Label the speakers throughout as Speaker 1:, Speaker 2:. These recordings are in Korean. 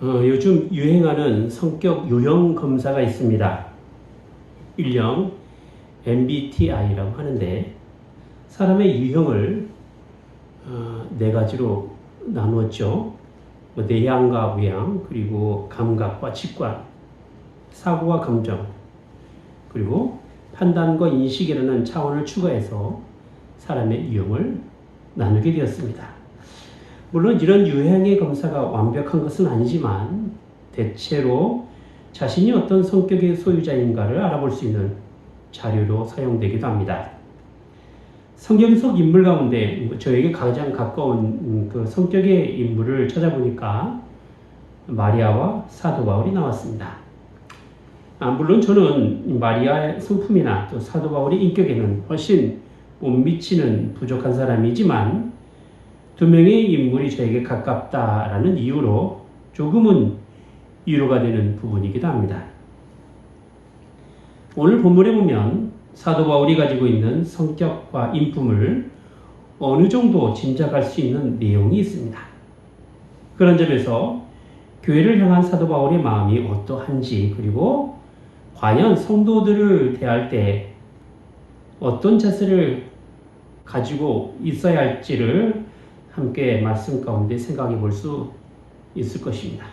Speaker 1: 요즘 유행하는 성격 유형 검사가 있습니다. 일명 MBTI라고 하는데 사람의 유형을 네 가지로 나누었죠. 내향과 외향, 그리고 감각과 직관, 사고와 감정, 그리고 판단과 인식이라는 차원을 추가해서 사람의 유형을 나누게 되었습니다. 물론 이런 유형의 검사가 완벽한 것은 아니지만 대체로 자신이 어떤 성격의 소유자인가를 알아볼 수 있는 자료로 사용되기도 합니다. 성경 속 인물 가운데 저에게 가장 가까운 그 성격의 인물을 찾아보니까 마리아와 사도 바울이 나왔습니다. 물론 저는 마리아의 성품이나 또 사도 바울의 인격에는 훨씬 못 미치는 부족한 사람이지만 두 명의 인물이 저에게 가깝다라는 이유로 조금은 위로가 되는 부분이기도 합니다. 오늘 본문에 보면 사도 바울이 가지고 있는 성격과 인품을 어느 정도 짐작할 수 있는 내용이 있습니다. 그런 점에서 교회를 향한 사도 바울의 마음이 어떠한지, 그리고 과연 성도들을 대할 때 어떤 자세를 가지고 있어야 할지를 함께 말씀 가운데 생각해 볼 수 있을 것입니다.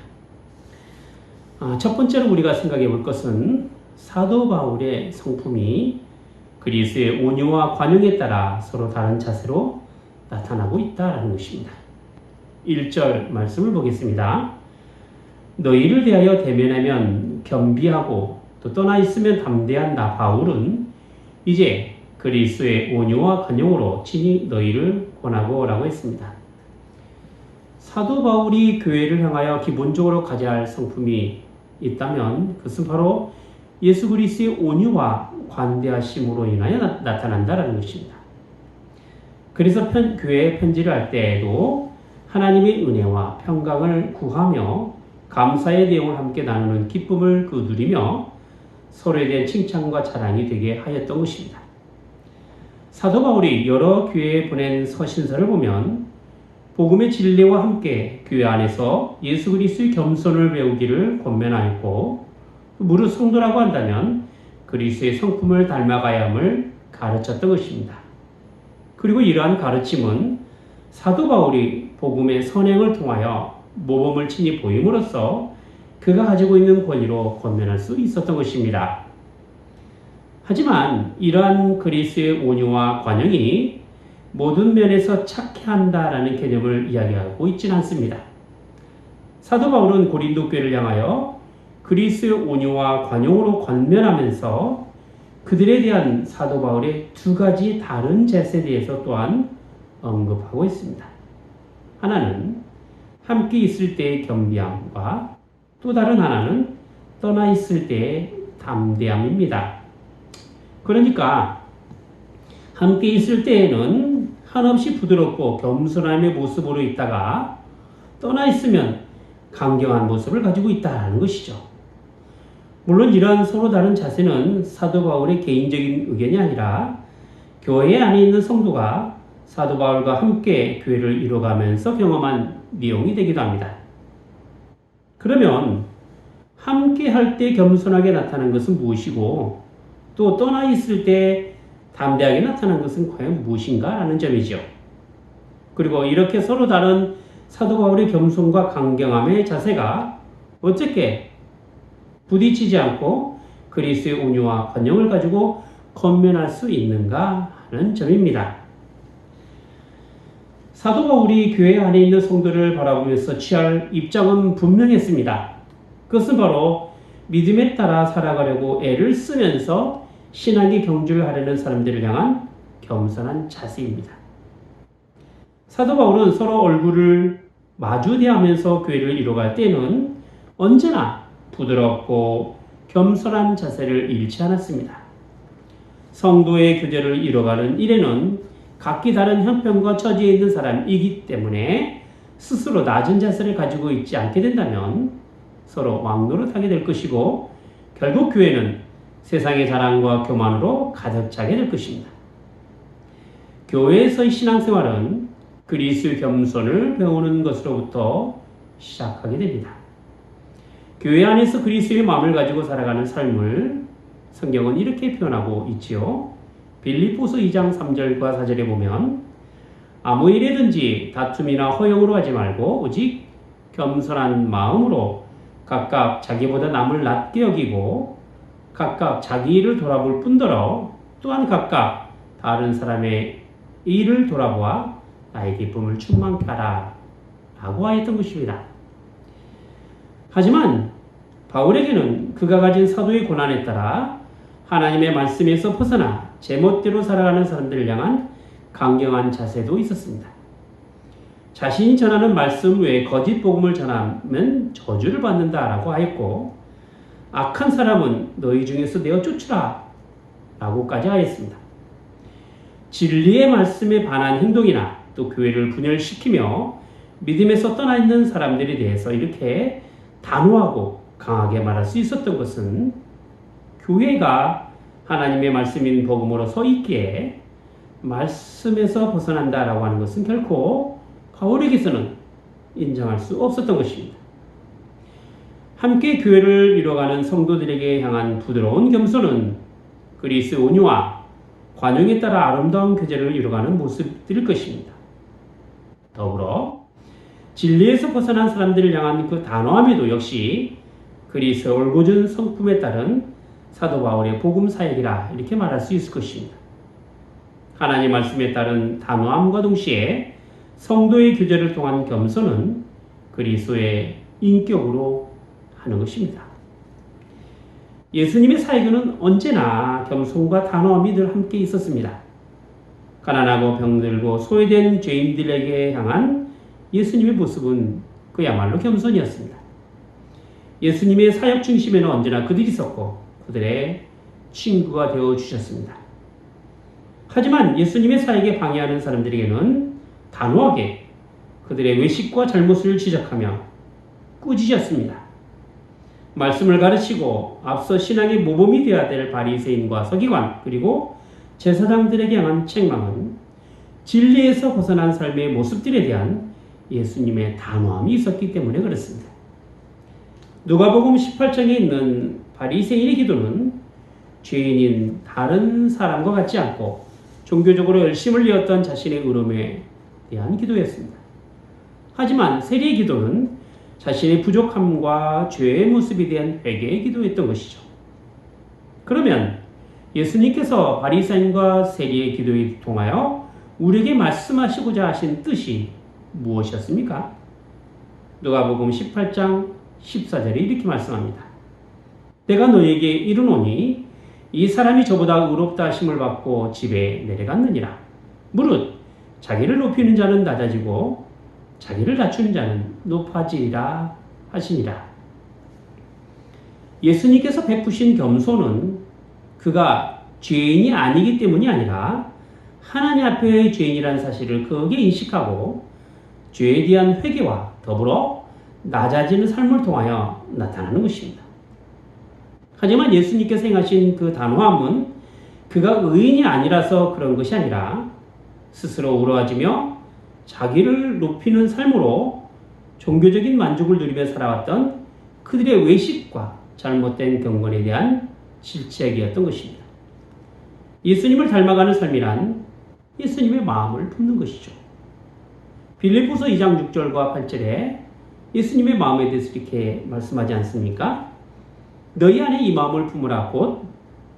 Speaker 1: 첫 번째로 우리가 생각해 볼 것은 사도 바울의 성품이 그리스도의 온유와 관용에 따라 서로 다른 자세로 나타나고 있다는 것입니다. 1절 말씀을 보겠습니다. 너희를 대하여 대면하면 겸비하고 또 떠나 있으면 담대한 나 바울은 이제 그리스도의 온유와 관용으로 친히 너희를 권하고 라고 했습니다. 사도 바울이 교회를 향하여 기본적으로 가져야 할 성품이 있다면 그것은 바로 예수 그리스도의 온유와 관대하심으로 인하여 나타난다는 것입니다. 그래서 교회에 편지를 할 때에도 하나님의 은혜와 평강을 구하며 감사의 내용을 함께 나누는 기쁨을 누리며 서로에 대한 칭찬과 자랑이 되게 하였던 것입니다. 사도 바울이 여러 교회에 보낸 서신서를 보면 복음의 진리와 함께 교회 안에서 예수 그리스도의 겸손을 배우기를 권면하였고 무릇 성도라고 한다면 그리스도의 성품을 닮아가야 함을 가르쳤던 것입니다. 그리고 이러한 가르침은 사도 바울이 복음의 선행을 통하여 모범을 친히 보임으로써 그가 가지고 있는 권위로 권면할 수 있었던 것입니다. 하지만 이러한 그리스도의 온유와 관용이 모든 면에서 착해야 한다라는 개념을 이야기하고 있지는 않습니다. 사도 바울은 고린도 교회를 향하여 그리스도의 온유와 관용으로 권면하면서 그들에 대한 사도 바울의 두 가지 다른 자세에 대해서 또한 언급하고 있습니다. 하나는 함께 있을 때의 겸비함과 또 다른 하나는 떠나 있을 때의 담대함입니다. 그러니까 함께 있을 때에는 한없이 부드럽고 겸손함의 모습으로 있다가 떠나 있으면 강경한 모습을 가지고 있다는 것이죠. 물론 이러한 서로 다른 자세는 사도 바울의 개인적인 의견이 아니라 교회 안에 있는 성도가 사도 바울과 함께 교회를 이뤄가면서 경험한 내용이 되기도 합니다. 그러면 함께 할 때 겸손하게 나타나는 것은 무엇이고 또 떠나 있을 때 담대하게 나타난 것은 과연 무엇인가 라는 점이죠. 그리고 이렇게 서로 다른 사도 바울의 겸손과 강경함의 자세가 어떻게 부딪히지 않고 그리스도의 온유와 관용을 가지고 권면할 수 있는가 하는 점입니다. 사도 바울이 교회 안에 있는 성도를 바라보면서 취할 입장은 분명했습니다. 그것은 바로 믿음에 따라 살아가려고 애를 쓰면서 신앙의 경주를 하려는 사람들을 향한 겸손한 자세입니다. 사도 바울은 서로 얼굴을 마주 대하면서 교회를 이뤄갈 때는 언제나 부드럽고 겸손한 자세를 잃지 않았습니다. 성도의 교제를 이뤄가는 일에는 각기 다른 형편과 처지에 있는 사람이기 때문에 스스로 낮은 자세를 가지고 있지 않게 된다면 서로 왕노릇하게 될 것이고 결국 교회는 세상의 자랑과 교만으로 가득 차게 될 것입니다. 교회에서의 신앙생활은 그리스도의 겸손을 배우는 것으로부터 시작하게 됩니다. 교회 안에서 그리스도의 마음을 가지고 살아가는 삶을 성경은 이렇게 표현하고 있지요. 빌립보서 2장 3절과 4절에 보면 아무 일에든지 다툼이나 허용으로 하지 말고 오직 겸손한 마음으로 각각 자기보다 남을 낮게 여기고 각각 자기 일을 돌아볼 뿐더러 또한 각각 다른 사람의 일을 돌아보아 나의 기쁨을 충만케 하라 라고 하였던 것입니다. 하지만 바울에게는 그가 가진 사도의 고난에 따라 하나님의 말씀에서 벗어나 제멋대로 살아가는 사람들을 향한 강경한 자세도 있었습니다. 자신이 전하는 말씀 외에 거짓 복음을 전하면 저주를 받는다라고 하였고 악한 사람은 너희 중에서 내어 쫓으라 라고까지 하였습니다. 진리의 말씀에 반한 행동이나 또 교회를 분열시키며 믿음에서 떠나 있는 사람들에 대해서 이렇게 단호하고 강하게 말할 수 있었던 것은 교회가 하나님의 말씀인 복음으로 서 있기에 말씀에서 벗어난다라고 하는 것은 결코 바울에게서는 인정할 수 없었던 것입니다. 함께 교회를 이뤄가는 성도들에게 향한 부드러운 겸손은 그리스도의 온유와 관용에 따라 아름다운 교제를 이뤄가는 모습들일 것입니다. 더불어 진리에서 벗어난 사람들을 향한 그 단호함에도 역시 그리스도의 올곧은 성품에 따른 사도 바울의 복음 사역이라 이렇게 말할 수 있을 것입니다. 하나님 말씀에 따른 단호함과 동시에 성도의 교제를 통한 겸손은 그리스도의 인격으로 하는 것입니다. 예수님의 사역은 언제나 겸손과 단호함이 늘 함께 있었습니다. 가난하고 병들고 소외된 죄인들에게 향한 예수님의 모습은 그야말로 겸손이었습니다. 예수님의 사역 중심에는 언제나 그들이 있었고 그들의 친구가 되어주셨습니다. 하지만 예수님의 사역에 방해하는 사람들에게는 단호하게 그들의 외식과 잘못을 지적하며 꾸짖었습니다. 말씀을 가르치고 앞서 신앙의 모범이 되어야 될 바리새인과 서기관 그리고 제사장들에게 향한 책망은 진리에서 벗어난 삶의 모습들에 대한 예수님의 단호함이 있었기 때문에 그렇습니다. 누가복음 18장에 있는 바리새인의 기도는 죄인인 다른 사람과 같지 않고 종교적으로 열심을 내었던 자신의 의로움에 대한 기도였습니다. 하지만 세리의 기도는 자신의 부족함과 죄의 모습에 대한 회개의 기도였던 것이죠. 그러면 예수님께서 바리새인과 세리의 기도에 통하여 우리에게 말씀하시고자 하신 뜻이 무엇이었습니까? 누가복음 18장 14절에 이렇게 말씀합니다. 내가 너에게 이르노니 이 사람이 저보다 의롭다 하심을 받고 집에 내려갔느니라. 무릇 자기를 높이는 자는 낮아지고 자기를 낮추는 자는 높아지리라 하시니라. 예수님께서 베푸신 겸손은 그가 죄인이 아니기 때문이 아니라 하나님 앞에 죄인이라는 사실을 크게 인식하고 죄에 대한 회개와 더불어 낮아지는 삶을 통하여 나타나는 것입니다. 하지만 예수님께서 행하신 그 단호함은 그가 의인이 아니라서 그런 것이 아니라 스스로 우러워지며 자기를 높이는 삶으로 종교적인 만족을 누리며 살아왔던 그들의 외식과 잘못된 경건에 대한 질책이었던 것입니다. 예수님을 닮아가는 삶이란 예수님의 마음을 품는 것이죠. 빌립보서 2장 6절과 8절에 예수님의 마음에 대해서 이렇게 말씀하지 않습니까? 너희 안에 이 마음을 품으라 곧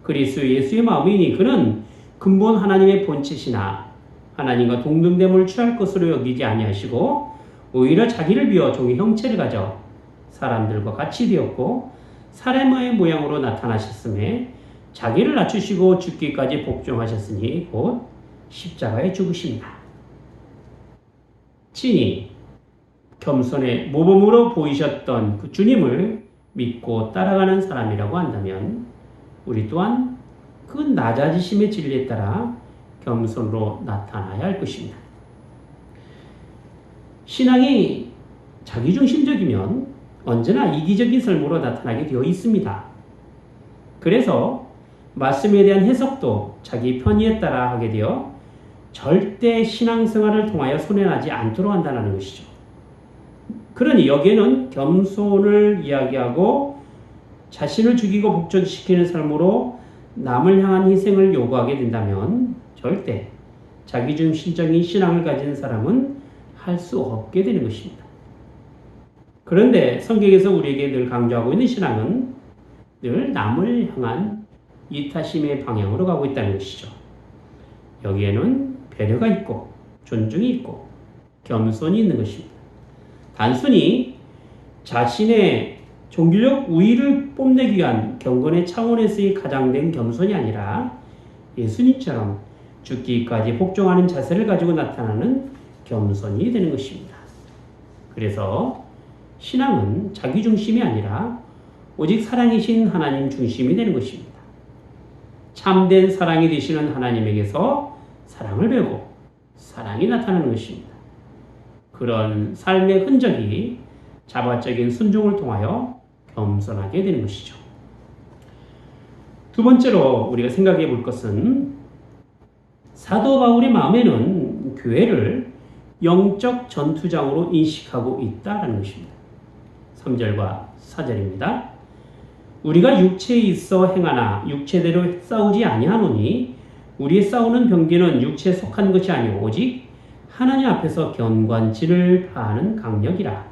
Speaker 1: 그리스도 예수의 마음이니 그는 근본 하나님의 본체시나 하나님과 동등됨을 취할 것으로 여기지 아니하시고 오히려 자기를 비워 종의 형체를 가져 사람들과 같이 되었고 사람의 모양으로 나타나셨음에 자기를 낮추시고 죽기까지 복종하셨으니 곧 십자가에 죽으십니다. 친히 겸손의 모범으로 보이셨던 그 주님을 믿고 따라가는 사람이라고 한다면 우리 또한 그 낮아지심의 진리에 따라 겸손으로 나타나야 할 것입니다. 신앙이 자기중심적이면 언제나 이기적인 삶으로 나타나게 되어 있습니다. 그래서 말씀에 대한 해석도 자기 편의에 따라 하게 되어 절대 신앙생활을 통하여 손해나지 않도록 한다는 것이죠. 그러니 여기에는 겸손을 이야기하고 자신을 죽이고 복종시키는 삶으로 남을 향한 희생을 요구하게 된다면 절대 자기중심적인 신앙을 가진 사람은 할 수 없게 되는 것입니다. 그런데 성경에서 우리에게 늘 강조하고 있는 신앙은 늘 남을 향한 이타심의 방향으로 가고 있다는 것이죠. 여기에는 배려가 있고 존중이 있고 겸손이 있는 것입니다. 단순히 자신의 종교적 우위를 뽐내기 위한 경건의 차원에서의 가장된 겸손이 아니라 예수님처럼 죽기까지 복종하는 자세를 가지고 나타나는 겸손이 되는 것입니다. 그래서 신앙은 자기 중심이 아니라 오직 사랑이신 하나님 중심이 되는 것입니다. 참된 사랑이 되시는 하나님에게서 사랑을 배우고 사랑이 나타나는 것입니다. 그런 삶의 흔적이 자발적인 순종을 통하여 겸손하게 되는 것이죠. 두 번째로 우리가 생각해 볼 것은 사도 바울의 마음에는 교회를 영적 전투장으로 인식하고 있다는 것입니다. 3절과 4절입니다. 우리가 육체에 있어 행하나 육체대로 싸우지 아니하노니 우리의 싸우는 병기는 육체에 속한 것이 아니오 오직 하나님 앞에서 견관치를 파하는 강력이라.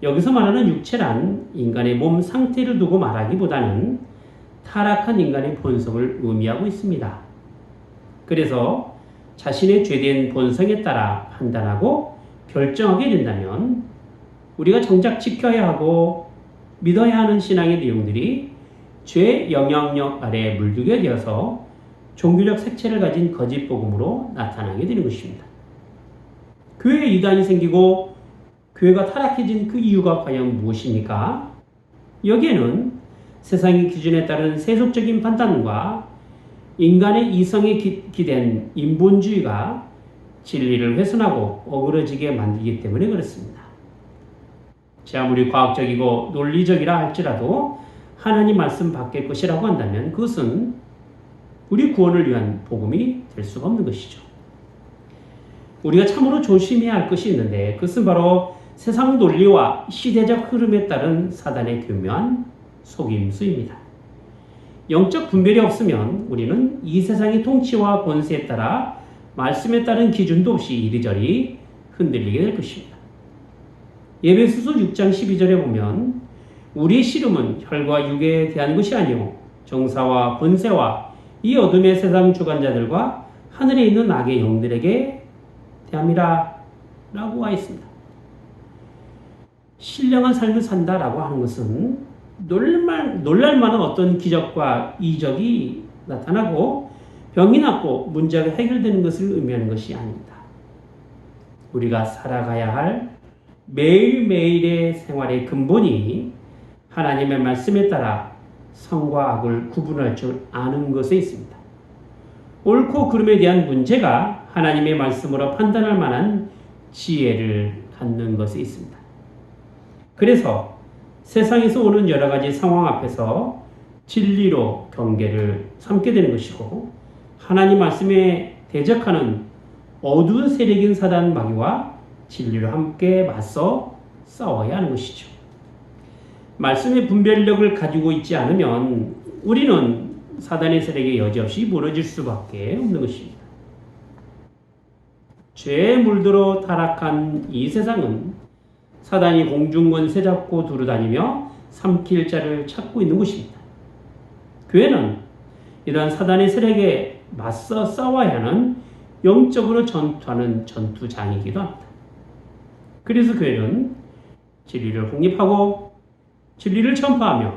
Speaker 1: 여기서 말하는 육체란 인간의 몸 상태를 두고 말하기보다는 타락한 인간의 본성을 의미하고 있습니다. 그래서 자신의 죄된 본성에 따라 판단하고 결정하게 된다면 우리가 정작 지켜야 하고 믿어야 하는 신앙의 내용들이 죄의 영향력 아래 물들게 되어서 종교적 색채를 가진 거짓 복음으로 나타나게 되는 것입니다. 교회에 이단이 생기고 교회가 타락해진 그 이유가 과연 무엇입니까? 여기에는 세상의 기준에 따른 세속적인 판단과 인간의 이성에 기댄 인본주의가 진리를 훼손하고 어그러지게 만들기 때문에 그렇습니다. 아무리 과학적이고 논리적이라 할지라도 하나님 말씀 밖의 것이라고 한다면 그것은 우리 구원을 위한 복음이 될 수가 없는 것이죠. 우리가 참으로 조심해야 할 것이 있는데 그것은 바로 세상 논리와 시대적 흐름에 따른 사단의 교묘한 속임수입니다. 영적 분별이 없으면 우리는 이 세상의 통치와 권세에 따라 말씀에 따른 기준도 없이 이리저리 흔들리게 될 것입니다. 에베소서 6장 12절에 보면 우리의 씨름은 혈과 육에 대한 것이 아니오 정사와 권세와 이 어둠의 세상 주관자들과 하늘에 있는 악의 영들에게 대함이라 라고 와 있습니다. 신령한 삶을 산다라고 하는 것은 놀랄만한 어떤 기적과 이적이 나타나고 병이 낫고 문제가 해결되는 것을 의미하는 것이 아닙니다. 우리가 살아가야 할 매일매일의 생활의 근본이 하나님의 말씀에 따라 선과 악을 구분할 줄 아는 것에 있습니다. 옳고 그름에 대한 문제가 하나님의 말씀으로 판단할 만한 지혜를 갖는 것에 있습니다. 그래서 세상에서 오는 여러 가지 상황 앞에서 진리로 경계를 삼게 되는 것이고 하나님 말씀에 대적하는 어두운 세력인 사단 마귀와 진리로 함께 맞서 싸워야 하는 것이죠. 말씀의 분별력을 가지고 있지 않으면 우리는 사단의 세력에 여지없이 무너질 수밖에 없는 것입니다. 죄에 물들어 타락한 이 세상은 사단이 공중권세 잡고 두루다니며 삼킬 자를 찾고 있는 곳입니다. 교회는 이러한 사단의 세력에 맞서 싸워야 하는 영적으로 전투하는 전투장이기도 합니다. 그래서 교회는 진리를 확립하고 진리를 전파하며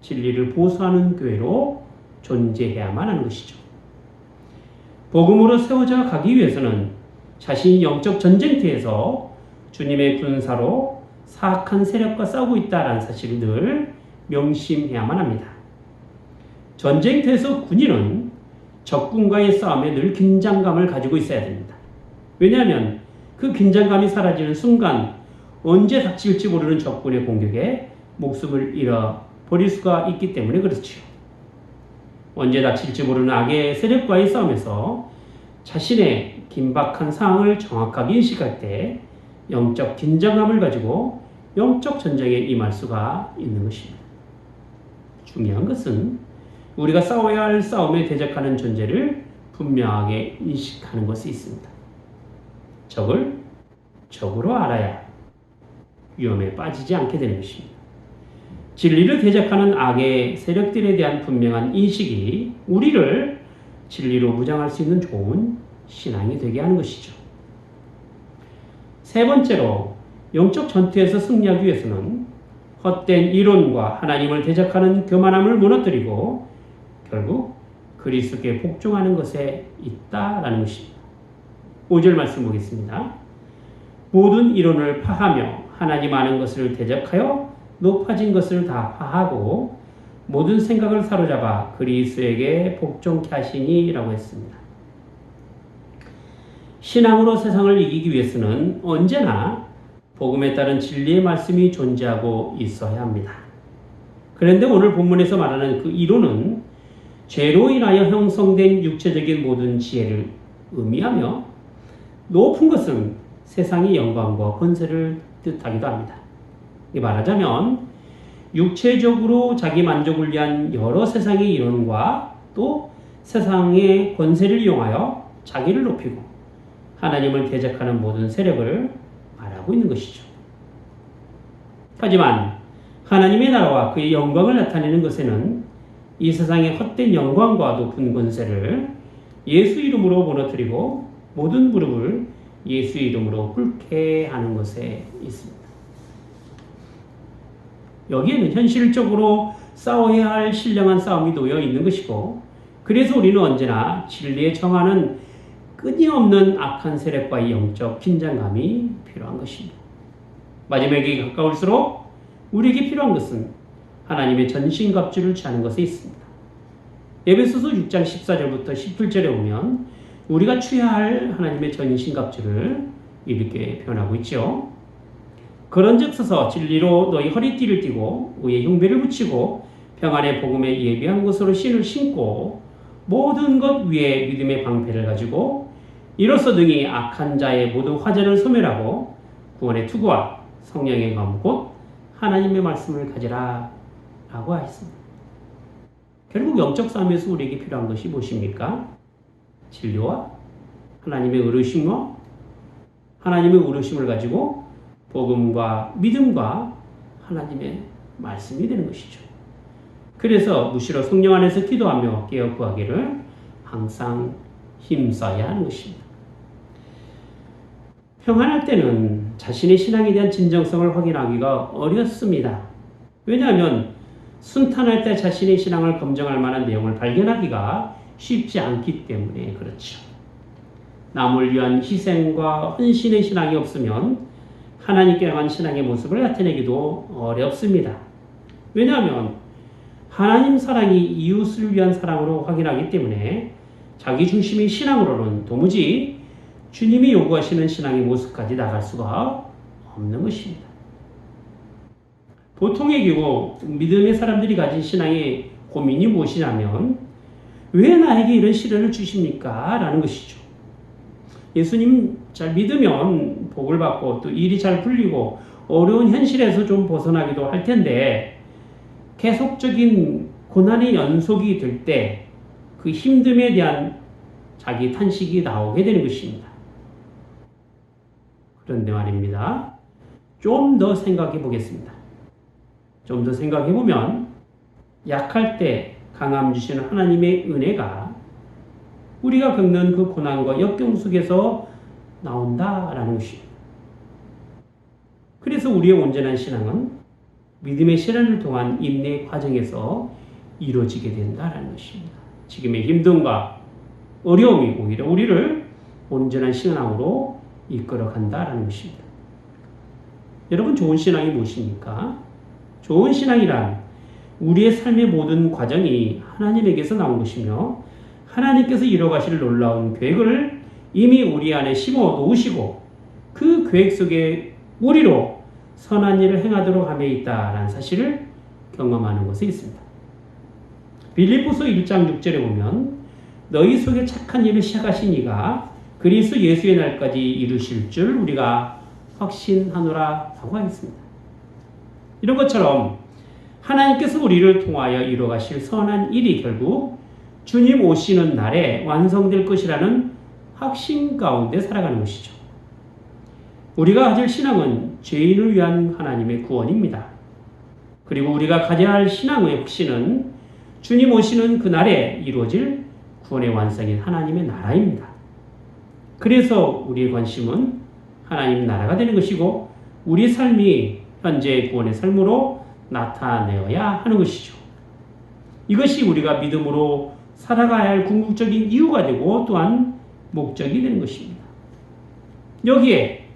Speaker 1: 진리를 보수하는 교회로 존재해야만 하는 것이죠. 복음으로 세워져 가기 위해서는 자신이 영적 전쟁터에서 주님의 군사로 사악한 세력과 싸우고 있다는 사실을 늘 명심해야만 합니다. 전쟁터에서 군인은 적군과의 싸움에 늘 긴장감을 가지고 있어야 됩니다. 왜냐하면 그 긴장감이 사라지는 순간 언제 닥칠지 모르는 적군의 공격에 목숨을 잃어버릴 수가 있기 때문에 그렇죠. 언제 닥칠지 모르는 악의 세력과의 싸움에서 자신의 긴박한 상황을 정확하게 인식할 때 영적 긴장감을 가지고 영적 전쟁에 임할 수가 있는 것입니다. 중요한 것은 우리가 싸워야 할 싸움에 대적하는 존재를 분명하게 인식하는 것이 있습니다. 적을 적으로 알아야 위험에 빠지지 않게 되는 것입니다. 진리를 대적하는 악의 세력들에 대한 분명한 인식이 우리를 진리로 무장할 수 있는 좋은 신앙이 되게 하는 것이죠. 세 번째로 영적 전투에서 승리하기 위해서는 헛된 이론과 하나님을 대적하는 교만함을 무너뜨리고 결국 그리스도께 복종하는 것에 있다라는 것입니다. 5절 말씀 보겠습니다. 모든 이론을 파하며 하나님 아는 것을 대적하여 높아진 것을 다 파하고 모든 생각을 사로잡아 그리스도에게 복종케 하시니라고 했습니다. 신앙으로 세상을 이기기 위해서는 언제나 복음에 따른 진리의 말씀이 존재하고 있어야 합니다. 그런데 오늘 본문에서 말하는 그 이론은 죄로 인하여 형성된 육체적인 모든 지혜를 의미하며 높은 것은 세상의 영광과 권세를 뜻하기도 합니다. 말하자면 육체적으로 자기 만족을 위한 여러 세상의 이론과 또 세상의 권세를 이용하여 자기를 높이고 하나님을 대적하는 모든 세력을 말하고 있는 것이죠. 하지만 하나님의 나라와 그의 영광을 나타내는 것에는 이 세상의 헛된 영광과 높은 권세를 예수 이름으로 무너뜨리고 모든 무릎을 예수 이름으로 꿇게 하는 것에 있습니다. 여기에는 현실적으로 싸워야 할 신령한 싸움이 놓여 있는 것이고, 그래서 우리는 언제나 진리에 정하는 끊임없는 악한 세력과의 영적 긴장감이 필요한 것입니다. 마지막에 가까울수록 우리에게 필요한 것은 하나님의 전신갑주를 취하는 것에 있습니다. 에베소서 6장 14절부터 17절에 보면 우리가 취해야 할 하나님의 전신갑주를 이렇게 표현하고 있죠. 그런즉 서서 진리로 너희 허리띠를 띠고 의의 흉배를 붙이고 평안의 복음에 예비한 것으로 신을 신고 모든 것 위에 믿음의 방패를 가지고 이로써 등이 악한 자의 모든 화제를 소멸하고 구원의 투구와 성령의 검 곧 하나님의 말씀을 가지라 라고 하였습니다. 결국 영적 싸움에서 우리에게 필요한 것이 무엇입니까? 진리와 하나님의 의로우심과 하나님의 의로우심을 가지고 복음과 믿음과 하나님의 말씀이 되는 것이죠. 그래서 무시로 성령 안에서 기도하며 깨어 구하기를 항상 힘써야 하는 것입니다. 평안할 때는 자신의 신앙에 대한 진정성을 확인하기가 어렵습니다. 왜냐하면 순탄할 때 자신의 신앙을 검증할 만한 내용을 발견하기가 쉽지 않기 때문에 그렇죠. 남을 위한 희생과 헌신의 신앙이 없으면 하나님께 향한 신앙의 모습을 나타내기도 어렵습니다. 왜냐하면 하나님 사랑이 이웃을 위한 사랑으로 확인하기 때문에 자기 중심의 신앙으로는 도무지 주님이 요구하시는 신앙의 모습까지 나갈 수가 없는 것입니다. 보통의 경우 믿음의 사람들이 가진 신앙의 고민이 무엇이냐면 왜 나에게 이런 시련을 주십니까? 라는 것이죠. 예수님 잘 믿으면 복을 받고 또 일이 잘 풀리고 어려운 현실에서 좀 벗어나기도 할 텐데 계속적인 고난의 연속이 될 때 그 힘듦에 대한 자기 탄식이 나오게 되는 것입니다. 그런데 말입니다. 좀 더 생각해 보겠습니다. 좀 더 생각해 보면 약할 때 강함 주시는 하나님의 은혜가 우리가 겪는 그 고난과 역경 속에서 나온다라는 것입니다. 그래서 우리의 온전한 신앙은 믿음의 시련을 통한 인내의 과정에서 이루어지게 된다라는 것입니다. 지금의 힘듦과 어려움이 오히려 우리를 온전한 신앙으로 이끌어 간다라는 것입니다. 여러분, 좋은 신앙이 무엇입니까? 좋은 신앙이란 우리의 삶의 모든 과정이 하나님에게서 나온 것이며 하나님께서 이뤄가실 놀라운 계획을 이미 우리 안에 심어 놓으시고 그 계획 속에 우리로 선한 일을 행하도록 함에 있다라는 사실을 경험하는 것에 있습니다. 빌립보서 1장 6절에 보면 너희 속에 착한 일을 시작하신 이가 그리스도 예수의 날까지 이루실 줄 우리가 확신하노라라고 하겠습니다. 이런 것처럼 하나님께서 우리를 통하여 이루어가실 선한 일이 결국 주님 오시는 날에 완성될 것이라는 확신 가운데 살아가는 것이죠. 우리가 가질 신앙은 죄인을 위한 하나님의 구원입니다. 그리고 우리가 가져야 할 신앙의 확신은 주님 오시는 그날에 이루어질 구원의 완성인 하나님의 나라입니다. 그래서 우리의 관심은 하나님 나라가 되는 것이고 우리 삶이 현재의 구원의 삶으로 나타내어야 하는 것이죠. 이것이 우리가 믿음으로 살아가야 할 궁극적인 이유가 되고 또한 목적이 되는 것입니다. 여기에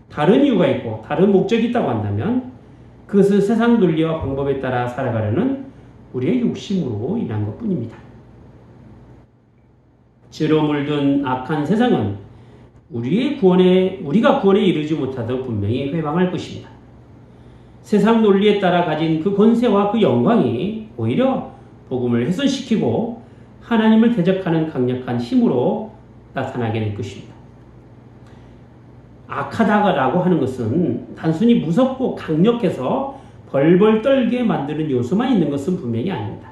Speaker 1: 다른 이유가 있고 다른 목적이 있다고 한다면 그것은 세상 논리와 방법에 따라 살아가려는 우리의 욕심으로 인한 것뿐입니다. 죄로 물든 악한 세상은 우리가 구원에 이르지 못하도록 분명히 회방할 것입니다. 세상 논리에 따라 가진 그 권세와 그 영광이 오히려 복음을 훼손시키고 하나님을 대적하는 강력한 힘으로 나타나게 될 것입니다. 악하다라고 하는 것은 단순히 무섭고 강력해서 벌벌 떨게 만드는 요소만 있는 것은 분명히 아닙니다.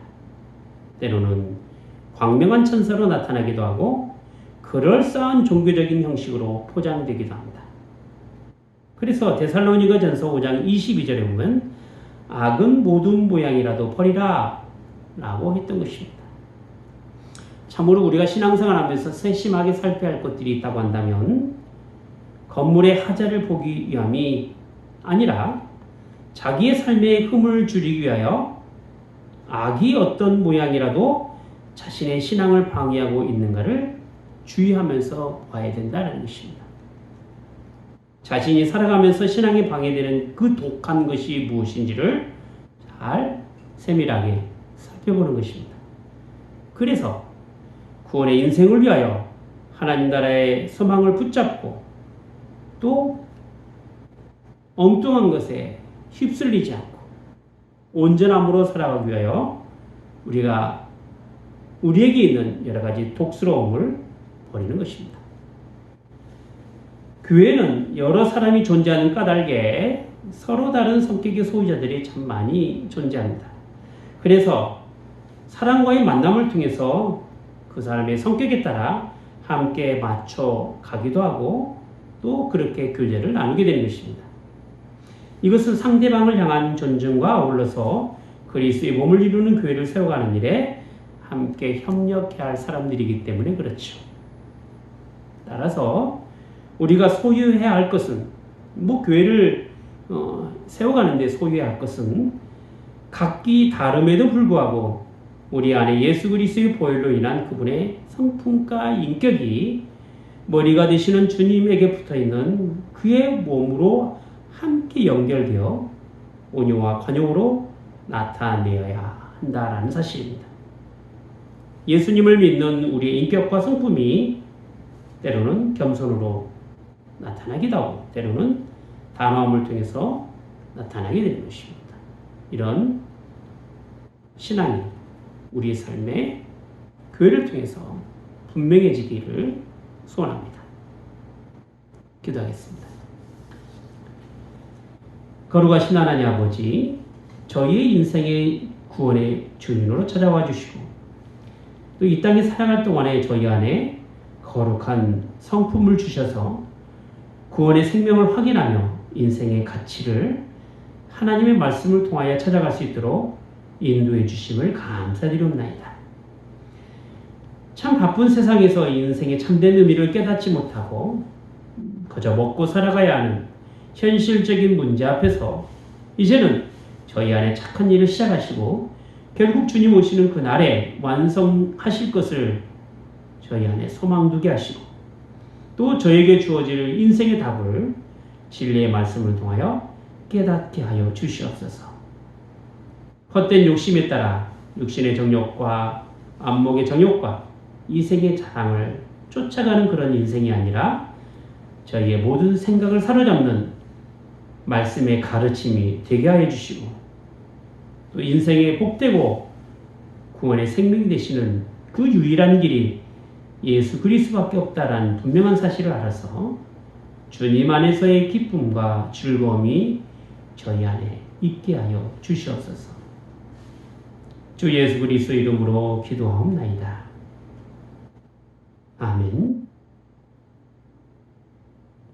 Speaker 1: 때로는 광명한 천사로 나타나기도 하고 그럴싸한 종교적인 형식으로 포장되기도 합니다. 그래서 데살로니가 전서 5장 22절에 보면 악은 모든 모양이라도 버리라 라고 했던 것입니다. 참으로 우리가 신앙생활 하면서 세심하게 살펴야 할 것들이 있다고 한다면 건물의 하자를 보기 위함이 아니라 자기의 삶에 흠을 줄이기 위하여 악이 어떤 모양이라도 자신의 신앙을 방해하고 있는가를 주의하면서 봐야 된다는 것입니다. 자신이 살아가면서 신앙이 방해되는 그 독한 것이 무엇인지를 잘 세밀하게 살펴보는 것입니다. 그래서 구원의 인생을 위하여 하나님 나라의 소망을 붙잡고 또 엉뚱한 것에 휩쓸리지 않고 온전함으로 살아가기 위하여 우리가 우리에게 있는 여러 가지 독스러움을 버리는 것입니다. 교회는 여러 사람이 존재하는 까닭에 서로 다른 성격의 소유자들이 참 많이 존재합니다. 그래서 사람과의 만남을 통해서 그 사람의 성격에 따라 함께 맞춰 가기도 하고 또 그렇게 교제를 나누게 되는 것입니다. 이것은 상대방을 향한 존중과 어울러서 그리스도의 몸을 이루는 교회를 세워가는 일에 함께 협력해야 할 사람들이기 때문에 그렇죠. 따라서 우리가 소유해야 할 것은 교회를 세워가는 데 소유해야 할 것은 각기 다름에도 불구하고 우리 안에 예수 그리스도의 보혈로 인한 그분의 성품과 인격이 머리가 되시는 주님에게 붙어있는 그의 몸으로 함께 연결되어 온유와 관용으로 나타내어야 한다라는 사실입니다. 예수님을 믿는 우리의 인격과 성품이 때로는 겸손으로 나타나기도 하고 때로는 단호함을 통해서 나타나게 되는 것입니다. 이런 신앙이 우리의 삶에 교회를 통해서 분명해지기를 소원합니다. 기도하겠습니다. 거룩하신 하나님 아버지, 저희의 인생의 구원의 주인으로 찾아와 주시고 또 이 땅에 살아갈 동안에 저희 안에 거룩한 성품을 주셔서 구원의 생명을 확인하며 인생의 가치를 하나님의 말씀을 통하여 찾아갈 수 있도록 인도해 주심을 감사드리옵나이다. 참 바쁜 세상에서 인생의 참된 의미를 깨닫지 못하고 그저 먹고 살아가야 하는 현실적인 문제 앞에서 이제는 저희 안에 착한 일을 시작하시고 결국 주님 오시는 그날에 완성하실 것을 저희 안에 소망두게 하시고 또 저에게 주어질 인생의 답을 진리의 말씀을 통하여 깨닫게 하여 주시옵소서. 헛된 욕심에 따라 육신의 정욕과 안목의 정욕과 이생의 자랑을 쫓아가는 그런 인생이 아니라 저희의 모든 생각을 사로잡는 말씀의 가르침이 되게 하여 주시고 또 인생의 복되고 구원의 생명이 되시는 그 유일한 길이 예수 그리스도밖에 없다라는 분명한 사실을 알아서 주님 안에서의 기쁨과 즐거움이 저희 안에 있게 하여 주시옵소서. 주 예수 그리스도 이름으로 기도하옵나이다. 아멘.